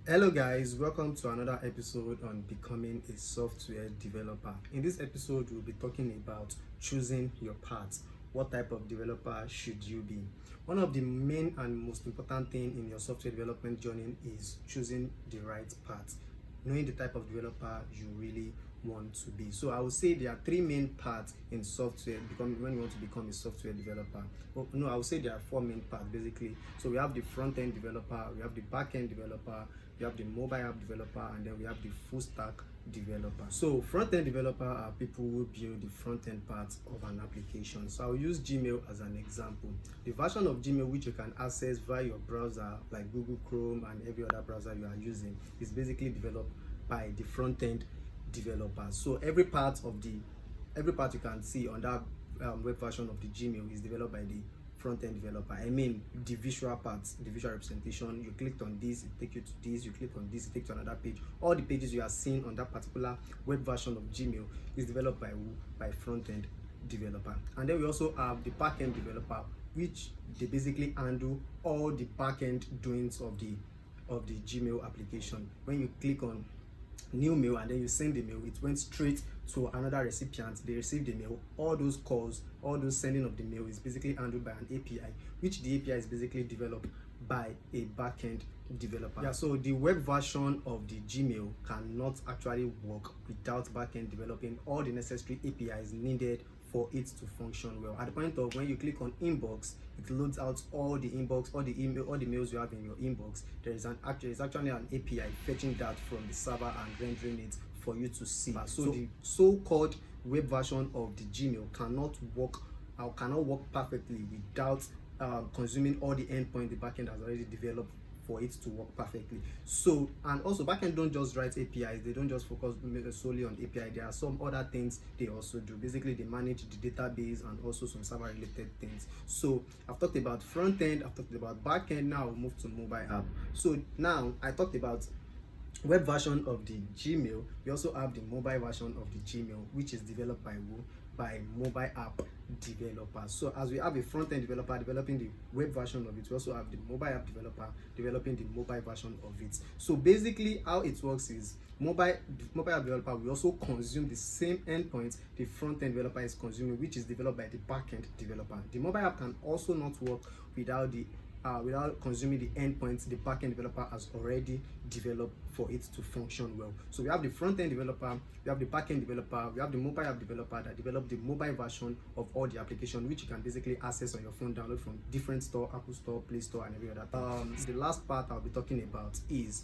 Hello guys, welcome to another episode on becoming a software developer. In this episode, we'll be talking about choosing your path. What type of developer should you be? One of the main and most important thing in your software development journey is choosing the right path, knowing the type of developer you really want to be. So I would say there are three main parts in software when you want to become a software developer. Well, no, I would say there are four main parts basically. So we have the front-end developer, we have the back-end developer, we have the mobile app developer, and then we have the full stack developer. So front-end developer are people who build the front-end parts of an application. So I'll use Gmail as an example. The version of Gmail which you can access via your browser like Google Chrome and every other browser you are using is basically developed by the front-end developers. So every part you can see on that web version of the Gmail is developed by the front-end developer. I mean the visual parts, the visual representation. You clicked on this, it take you to this. You click on this, it take you to another page. All the pages you are seeing on that particular web version of Gmail is developed by who? By front-end developer. And then we also have the back-end developer, which they basically handle all the back-end doings of the Gmail application. When you click on new mail and then you send the mail, it went straight to another recipient. They received the mail. All those calls, all those sending of the mail is basically handled by an API, which the API is basically developed by a backend developer. Yeah, so the web version of the Gmail cannot actually work without backend developing all the necessary APIs needed for it to function well. At the point of when you click on inbox, it loads out all the inbox, all the email, all the mails you have in your inbox. There is actually an API fetching that from the server and rendering it for you to see. So the so-called web version of the Gmail cannot work perfectly without consuming all the endpoint the backend has already developed for it to work perfectly. So, and also backend don't just write APIs, they don't just focus solely on API. There are some other things they also do. Basically they manage the database and also some server related things. So I've talked about front end, I've talked about backend. Now we'll move to mobile app. So now I talked about web version of the Gmail. We also have the mobile version of the Gmail, which is developed by who? By mobile app developers. So as we have a front-end developer developing the web version of it, we also have the mobile app developer developing the mobile version of it. So basically how it works is mobile app developer will also consume the same endpoints the front-end developer is consuming, which is developed by the back-end developer. The mobile app can also not work without consuming the endpoints the backend developer has already developed for it to function well. So we have the front-end developer, we have the backend developer, we have the mobile app developer that developed the mobile version of all the application, which you can basically access on your phone, download from different store, Apple Store, Play Store, and every other thing. The last part I'll be talking about is